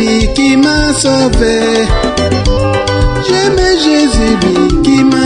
lui qui m'a sauvé. J'aime Jésus, lui qui m'a...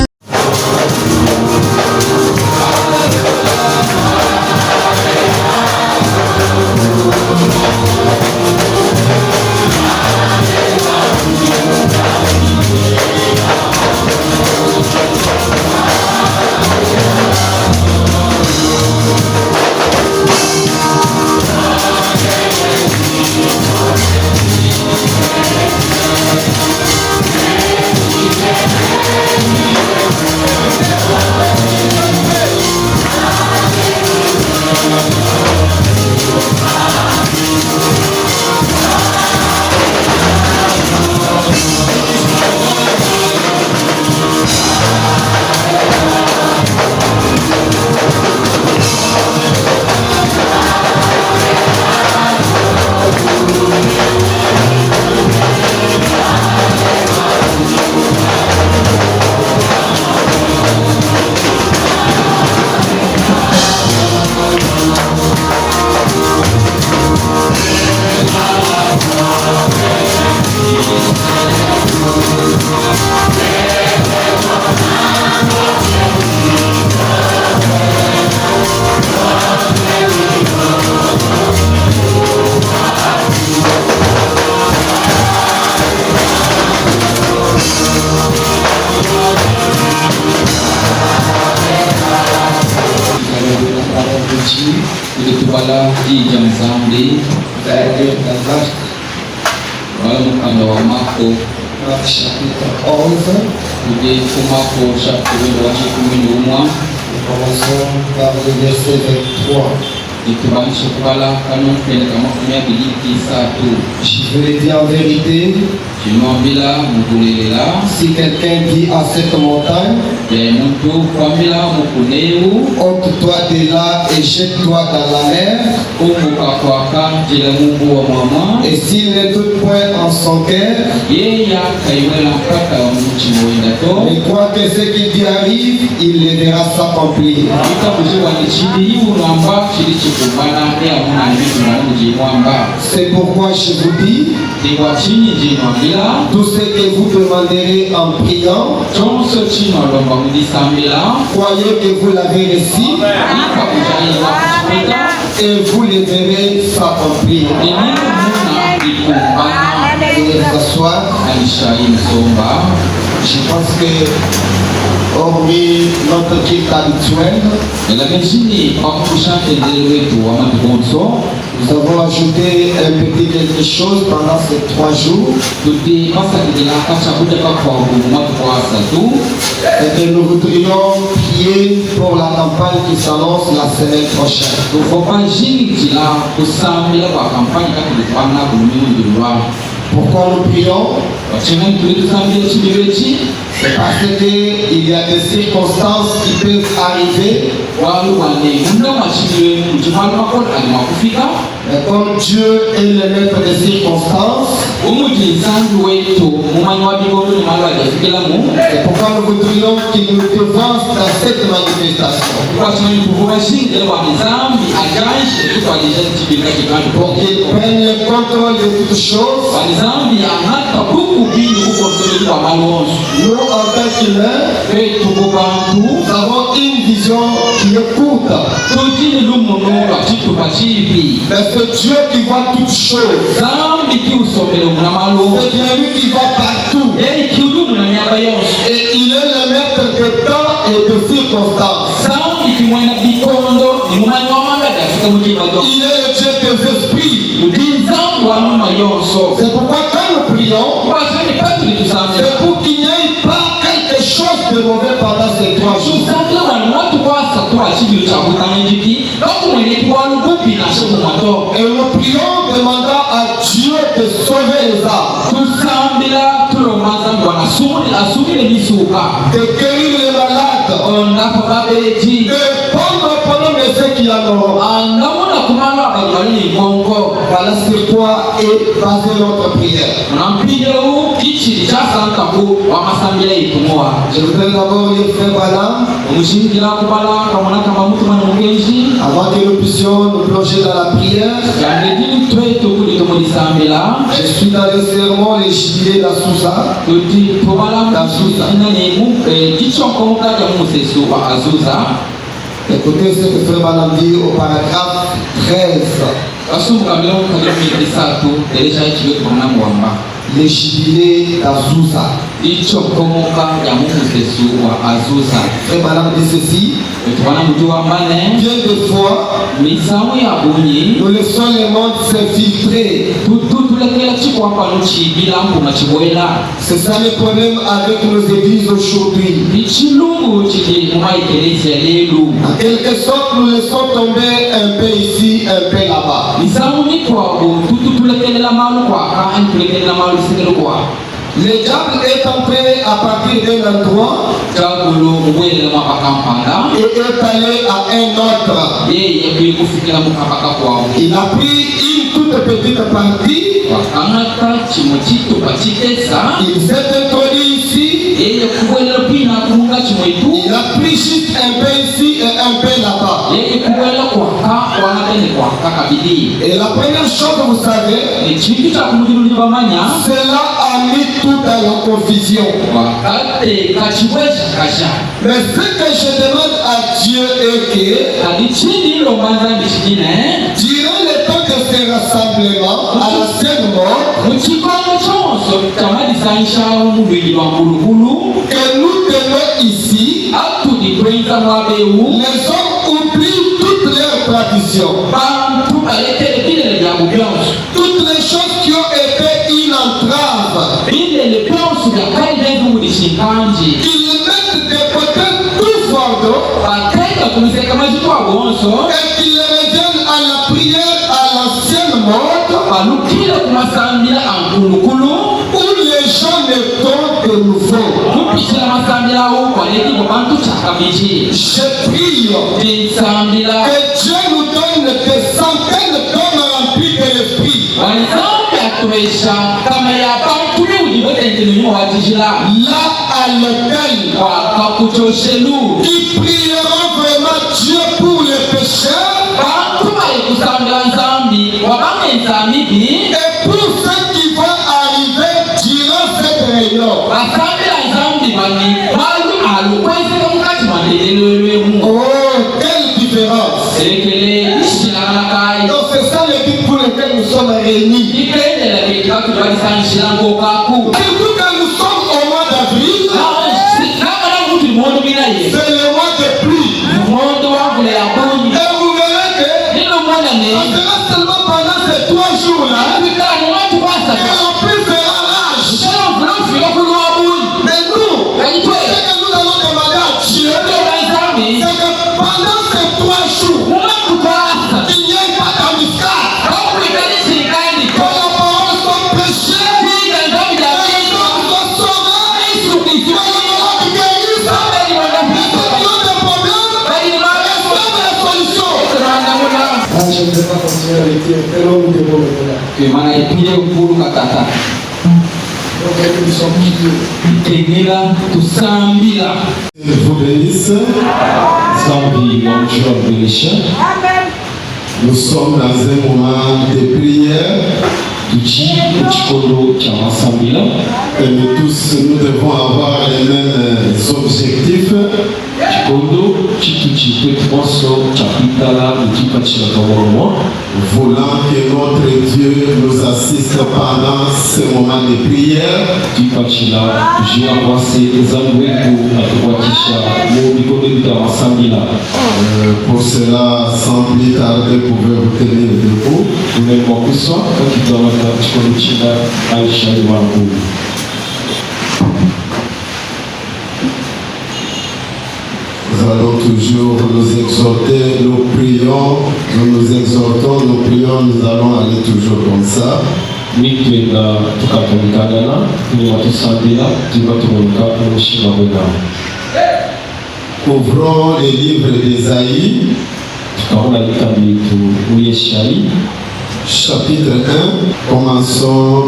di jam zambi dari dalam kalau mako chapitre 11 di kumako chapitre 11 commençons par le verset 23. Je veux dire en vérité, si quelqu'un dit à cette montagne, ôte-toi de là et jette-toi dans la mer, et s'il ne doute point en son cœur, mais croit que ce qui lui arrive, il le verra s'accomplir. C'est pourquoi je vous dis, tout ce que vous demanderez en priant, croyez que vous l'avez reçu et vous le verrez s'accomplir. S'asseoir. Je pense que hormis notre culte habituel, nous avons ajouté un petit quelque chose pendant ces 3 jours. Et que nous voudrions prier pour la campagne qui s'annonce la semaine prochaine. Pourquoi nous prions? C'est parce qu'il y a des circonstances qui peuvent arriver. Mais comme Dieu est le maître des circonstances, c'est pourquoi nous voudrions qu'il nous devance dans cette manifestation. Pour qu'il prenne le contrôle de toutes choses. Nous, en tant qu'humains, nous avons une vision qui est courte. Mais c'est Dieu qui voit toutes choses. C'est bien lui qui va partout. Et il est le maître de temps et de circonstances. Il est le Dieu des esprits. C'est pourquoi quand nous prions, c'est pour qu'il n'y ait pas quelque chose de mauvais pendant ces 3 jours. Et nous prions demandant à Dieu de sauver les âmes, de guérir les malades, de prendre pendant de ceux qui en auront. Voilà sur quoi est basée notre prière. Je voudrais d'abord lire Frère Balaam avant que nous puissions nous plonger dans la prière. Je suis dans le serment les jubilés d'Azusa. Écoutez ce que Frère Madame dit au paragraphe 13. Les jubilés d'Azusa. Frère Madame dit ceci. Bien des fois, nous laissons le monde s'infiltrer. C'est ça le problème avec nos églises aujourd'hui. En quelque sorte, nous laissons tomber un peu ici, un peu là-bas. Le diable est entré à partir d'un endroit et est allé à un autre. Il a pris une toute petite partie. Il s'est introduit ici. Il a pris juste un peu ici et un peu là-bas. Et la première chose que vous savez, cela a mis tout à la confusion. Mais ce que je demande à Dieu est que durant le temps de ce rassemblement à la scène morte, que nous tenons ici, les hommes oublient toutes leurs traditions, toutes les choses qui ont été une entrave. Ils mettent de côté tout fardeau et qu'ils reviennent à la prière à l'ancienne mode où les gens ne tombent de nouveau. Je prie que Dieu nous donne des centaines d'hommes remplis de l'esprit. Là à l'autel, qui prieront vraiment Dieu pour les pécheurs et pour ceux qui vont arriver durant cette réunion. Oh, quelle différence! Donc c'est ça le but pour lequel nous sommes réunis. Surtout quand nous sommes au mois d'avril, c'est le mois de pluie. Et vous verrez que ça sera seulement pendant ces 3 jours-là que la pluie fera rage. Mais nous, ce que nous allons demander à Dieu, c'est que pendant ces 3 jours, qu'il n'y ait pas d'embuscade, que la parole soit prêchée, que les hommes soient sauvés, que le malade guérisse, que ceux qui ont des problèmes reçoivent la solution. Je ne vais pas continuer à l'écrire, que l'homme de bon est là. Donc nous sommes Je vous bénisse. Nous sommes dans un moment de prière. Et nous tous, nous devons avoir les mêmes objectifs. Voulant que notre Dieu nous assiste pendant ce moment de prière. Pour cela, sans plus tarder, pouvez-vous tenir debout. Nous allons toujours nous exhorter, nous prions, nous nous exhortons, nous prions, nous allons aller toujours comme ça. Ouvrons les livres d'Ésaïe, chapitre 1, commençons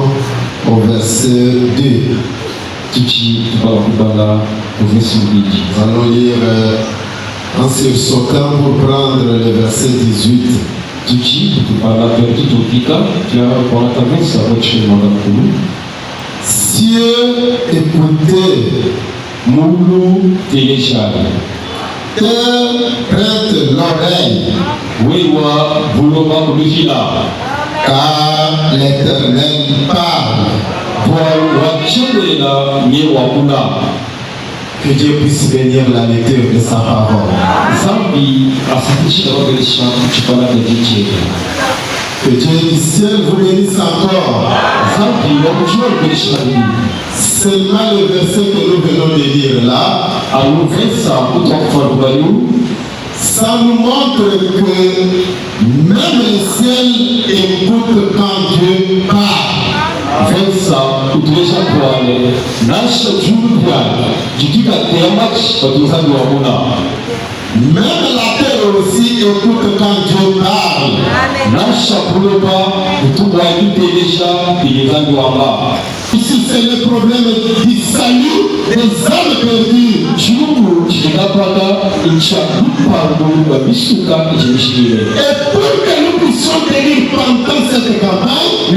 au verset 2. Nous allons lire en sursautant pour prendre le verset 18. Cieux écoutez, Moulou télécharge. terre prête l'oreille, Wewa Bouloba Kulufila. car l'Éternel parle. Que Dieu puisse bénir la lecture de sa parole. Que Dieu du ciel vous bénisse encore. Seulement le verset que nous venons de lire là, ça nous montre que même le ciel écoute quand Dieu parle. Même la terre aussi écoute quand Dieu parle. Ici c'est le problème du salut des âmes perdues. Et pour que nous puissions tenir pendant cette campagne,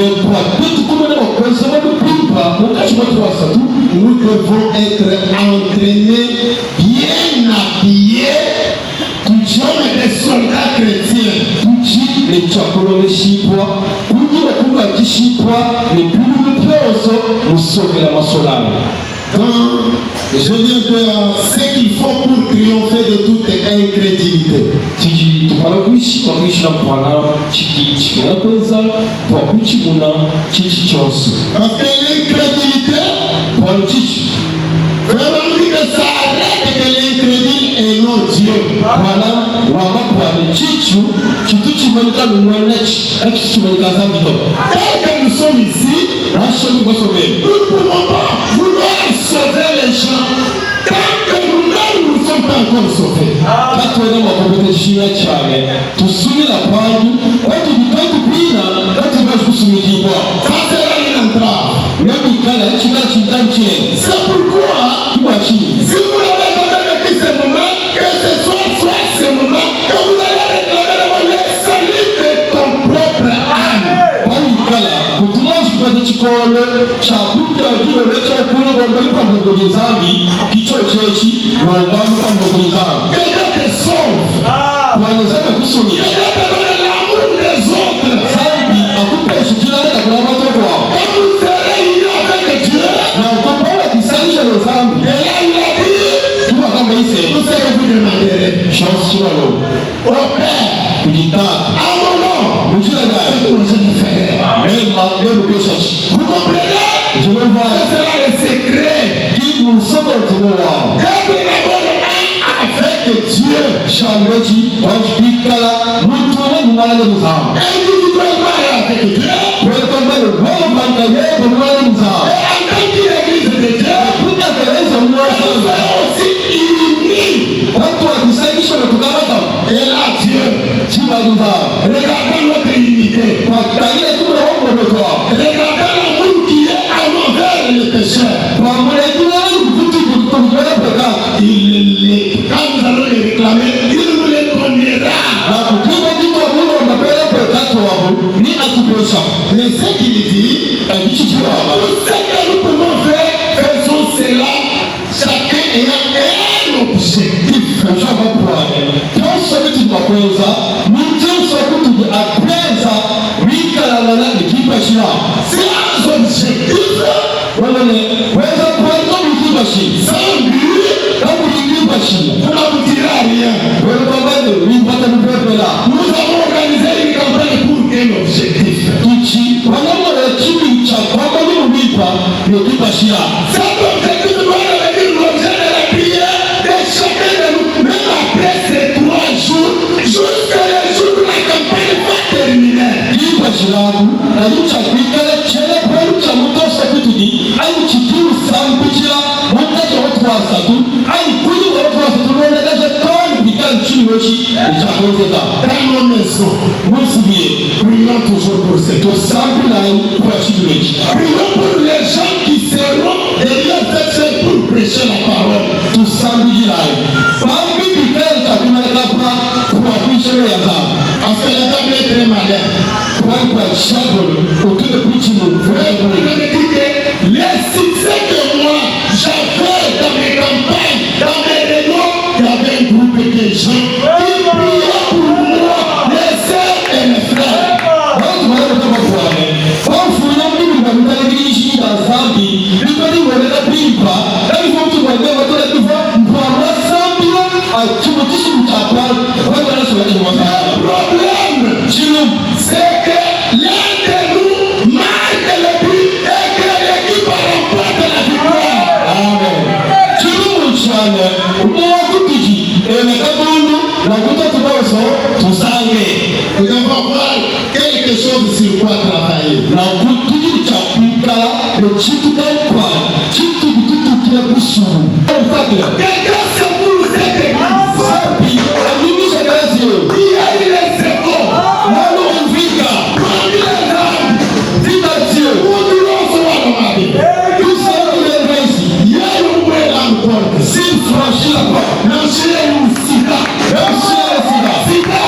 nous devons être entraînés, bien habillés, comme des soldats chrétiens. Je viens de ce qu'il faut pour triompher de toute incrédulité. Parce que l'incrédulité, vraiment dit que ça arrête que l'incrédule est non Dieu. Tel que nous sommes ici, nous ne pouvons pas vouloir sauver les gens tant que nous-mêmes ne sommes pas encore sauvés. Ça sera une entrave. C'est pourquoi, si vous l'avez donné ce moment, que ce soit ce moment, que vous allez réclamer le salut de ton propre âme. Quelqu'un te sauve. Quelqu'un te donne l'amour des autres. Et vous serez unis avec Dieu. Et là il a dit, vous savez vous demanderez au Père, à mon nom, vous comprenez? Ce sera le secret d'être avec Dieu. Individuellement avec Dieu. Et en tant qu'église de Dieu, vous serez aussi unis. Et là Dieu, regardez notre unité. Regardez l'amour qui est envers les pécheurs. Quand nous allons les réclamer, il nous les donnera. Mais ce qu'il dit, tout ce que nous pouvons faire, faisons cela, chacun ayant un objectif. C'est un objectif. Sans but, vous n'aboutirez à rien. Nous avons organisé une campagne pour quel objectif? Cet objectif doit devenir l'objet de la prière de chacun de nous, même après ces 3 jours, jusqu'à le jour où la campagne va terminer. Dans nos maisons, prions toujours pour ces deux. Prions pour les gens qui seront derrière cette scène pour prêcher la parole. Parce que la table est très les succès que moi j'avais dans mes campagnes, dans mes réunions, il y avait un groupe de gens qui priaient pour moi, les sœurs et les frères. Le problème, c'est que l'un de nous marque le but et que l'équipe remporte la victoire. Amen. Nous allons voir quelque chose sur quoi travailler. Quelqu'un se vous cette église. Il y a eu les échos. Parmi les âmes. Où nous l'on soit dans ma vie. Il y a eu où est l'âme porte. S'il franchit la porte. Non, c'est une sida. Sida.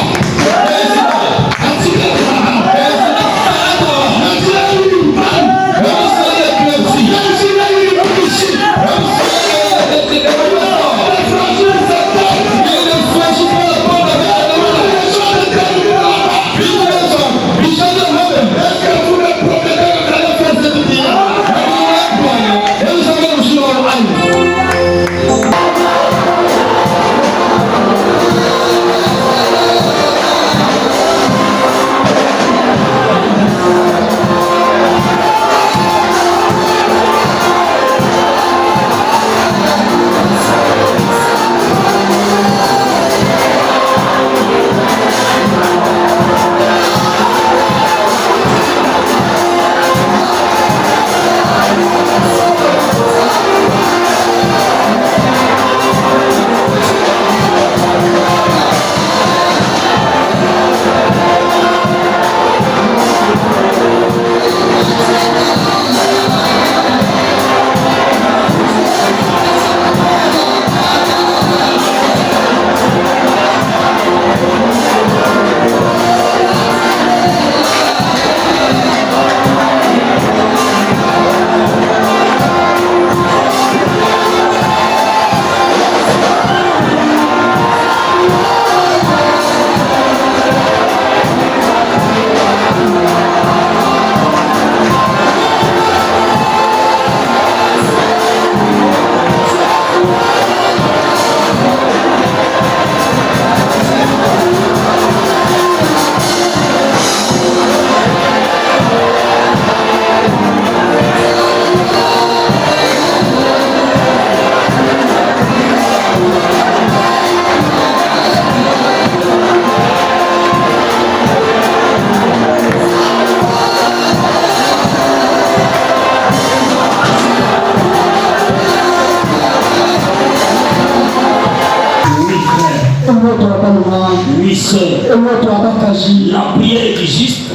La prière du juste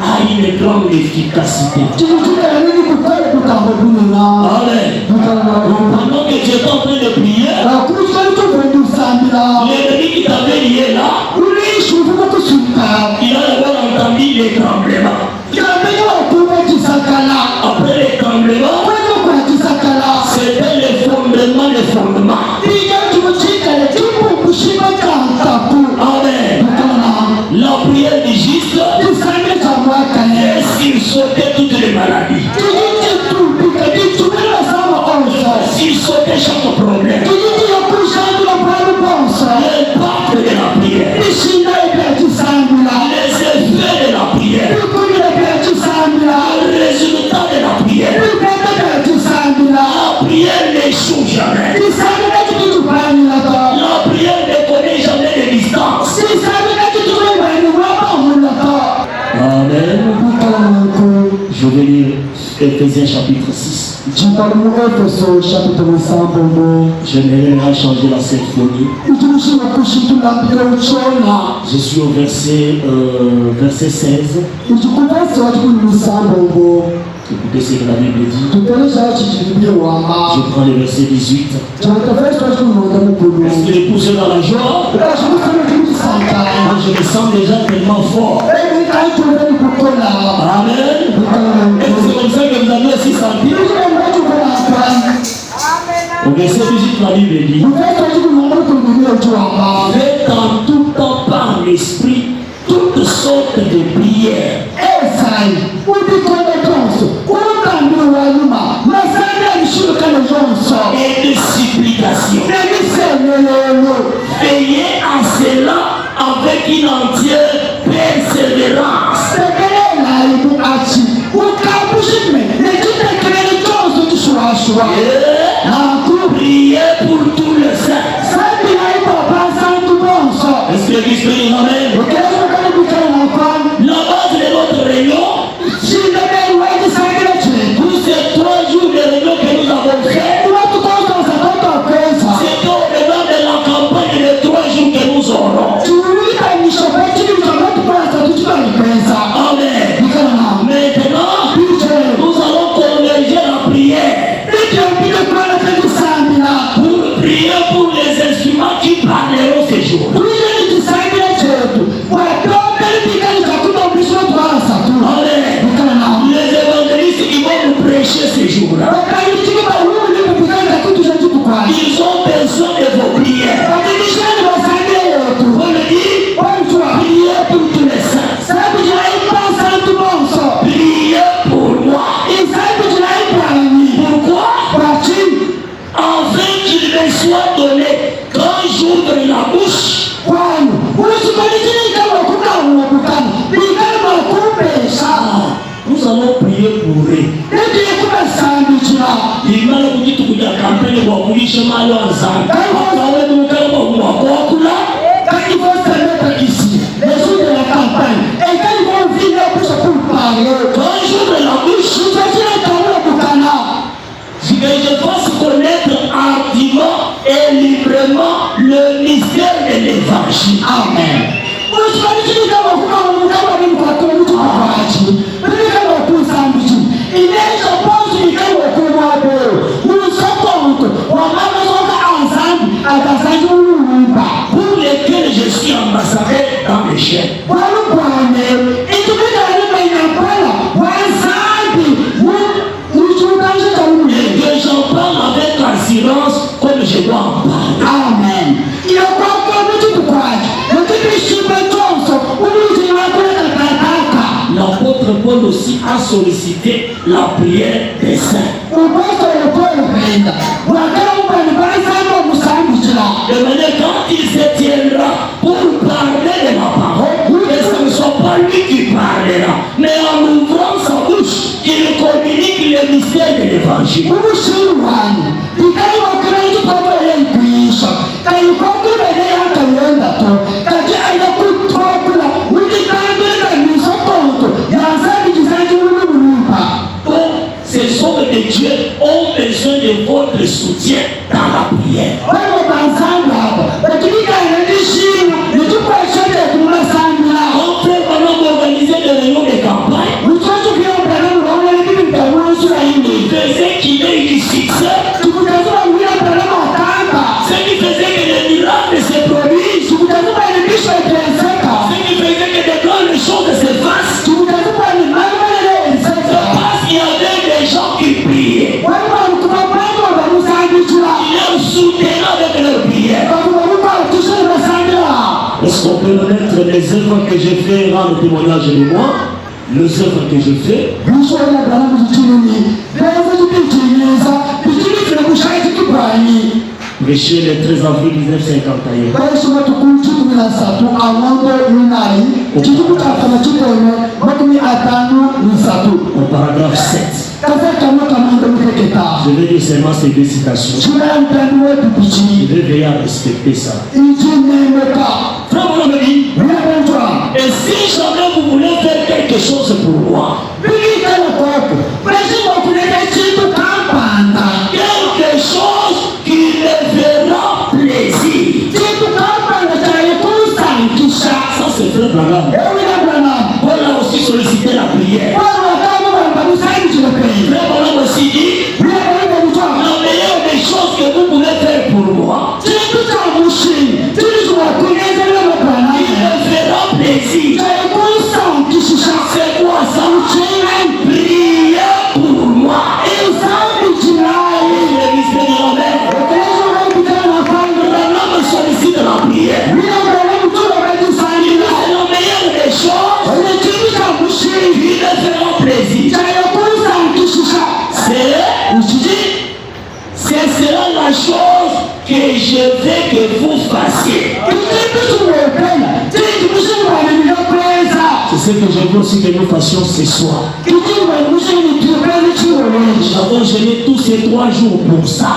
a une grande efficacité. Amen. Pendant que tu es en train de prier, l'ennemi qui t'avait lié là, il a d'abord entendu les tremblements. Après les tremblements, c'était les fondements. Amen. La prière du juste est sursauter toutes les maladies. Sursauter chaque problème. L'impact de la prière. Les effets de la prière. Le résultat de la prière. La prière n'échoue jamais. La prière ne connaît jamais de distance. Amen. Je vais lire Ephésiens chapitre 6. J'aimerais changer la symphonie. Je suis au verset 16. Écoutez ce que la Bible dit. Je prends le verset 18. Est-ce que les poussez dans la joie? je me sens déjà tellement fort. Amen. Et c'est comme ça que vous avez aussi senti. Au verset 18, la Bible dit, faites en tout temps par l'esprit toutes sortes de prières. Et de supplications. Veillez à cela avec une entière persévérance. Priez pour tous les saints. Est-ce que l'église peut dire amen? La base de notre réunion, tous ces 3 jours de réunion que nous avons fait, c'est au devant de la campagne de 3 jours que nous aurons. Amen. Maintenant, nous allons converger la prière. Pour prier pour les instruments qui parleront ces jours. Les évangélistes qui vont nous prêcher ces jours-là, ils ont besoin de vos prières. On le dit, priez pour tous les saints. Priez pour moi. Pourquoi? Afin qu'il me soit donné, quand j'ouvre la bouche, nous allons prier pour eux. Il m'a dit que tu as campé pour courir chez moi. Quand ils vont se mettre ici, les jours de la campagne, et quand ils vont venir pour parler, quand j'ouvre la bouche, je fasse connaître hardiment et librement le mystère de l'évangile. Amen. Pour lesquels je suis ambassadeur dans les chaînes. Et que j'en parle avec assurance comme je dois en parler. Amen. L'apôtre Paul aussi a sollicité la prière des saints. De manière quand il se tiendra pour parler de la parole, que ce ne soit pas lui qui parlera, mais en ouvrant sa bouche, il communique le mystère de l'évangile. Ces hommes de Dieu ont besoin de votre soutien dans la prière. On peut vraiment organiser des réunions de campagne. Il faisait qu'il ait du succès. Ce qui faisait que les miracles se produisent. Ce qui faisait que de grandes choses se fassent. Parce qu'il y avait des gens qui priaient. Ils soutenaient avec leur prière. Est-ce qu'on peut remettre les œuvres que j'ai fait rendre témoignage de moi? Les œuvres que je fais. Prêcher le 13 avril 1951. Au paragraphe 7. Je vais dire seulement ces 2 citations. Je vais veiller à respecter ça. Frère mon ami, et si jamais vous voulez faire quelque chose pour moi, quelque chose qui me fera plaisir. Ça c'est frère Branham. On a aussi sollicité la prière. Frère Branham aussi dit, la meilleure des choses que vous pouvez faire pour moi, il me fera prière. C'est la meilleure des choses. Il me fera plaisir. Ce sera la chose que je veux que vous fassiez. C'est ce que je veux aussi que nous fassions ce soir. Nous avons gêné tous ces 3 jours pour ça.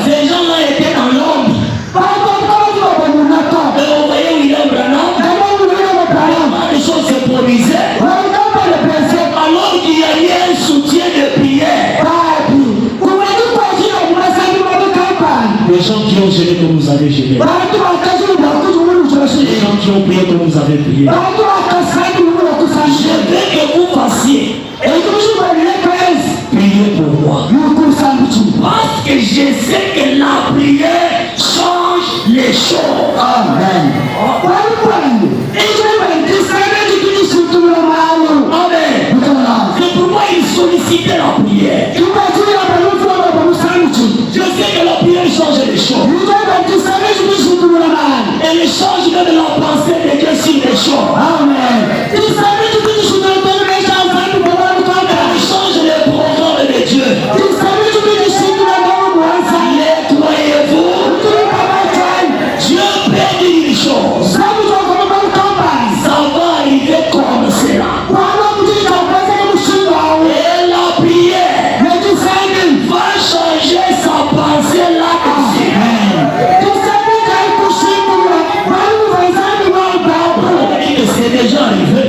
Ces gens-là étaient dans l'ombre. Mais on voyait William Branham. Les choses se produisaient. Alors qu'il y a eu un soutien de prière. Les gens qui ont gêné comme vous avez gêné. Les gens qui ont prié comme vous avez prié. Je veux que vous fassiez. Priez pour moi. Parce que je sais que la prière change les choses. Amen. Amen. C'est pourquoi il sollicitait la prière. Je sais que la prière change les choses. Elle change même la pensée de Dieu sur les choses. Amen. Elle change les programmes de Dieu. Les croyez-vous? Dieu peut dire une chose. Ça va arriver comme cela. Et la prière va changer sa pensée là-dessus. C'est déjà arrivé.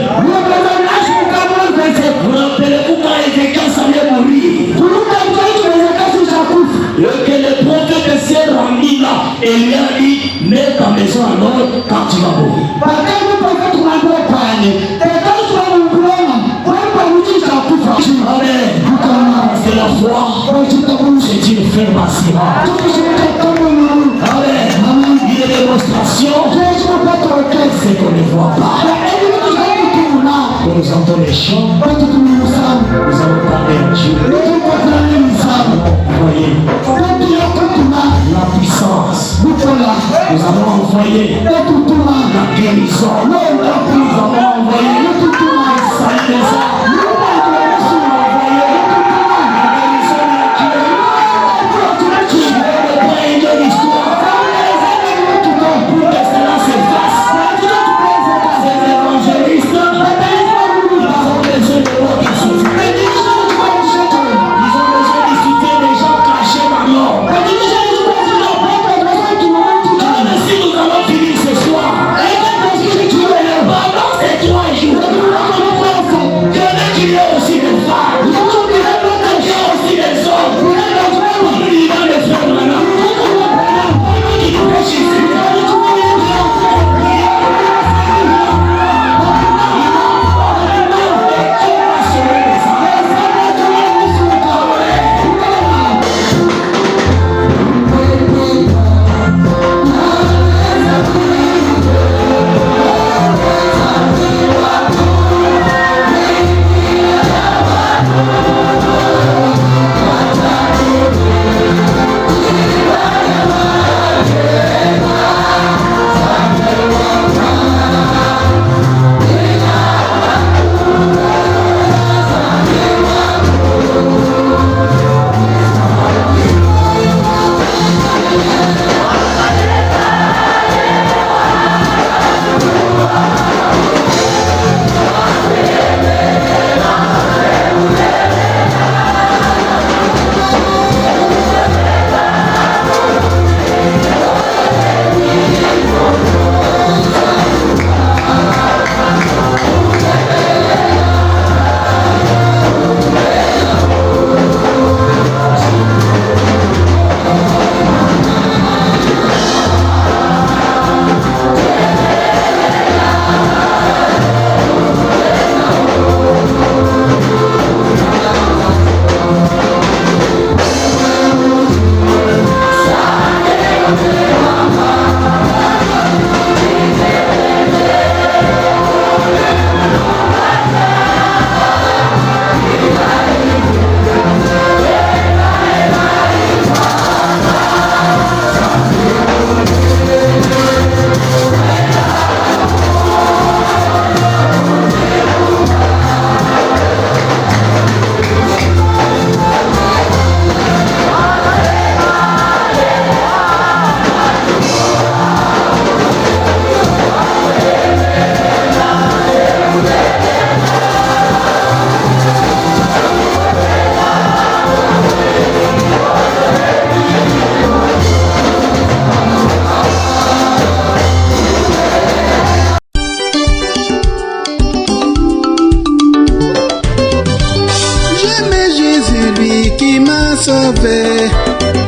Vous rappelez-vous quand Ézéchias allait mourir? Et que le prophète s'est rendu là et lui a dit, mets ta maison en ordre quand tu vas mourir. Amen. C'est la foi. C'est une fermeture. Amen. Une démonstration. C'est qu'on ne voit pas. Quand nous entendons les chants, nous allons parler à Dieu. Voyez la puissance. Nous avons envoyé la guérison. Nous avons envoyé la salvation. qui m'a sauvé.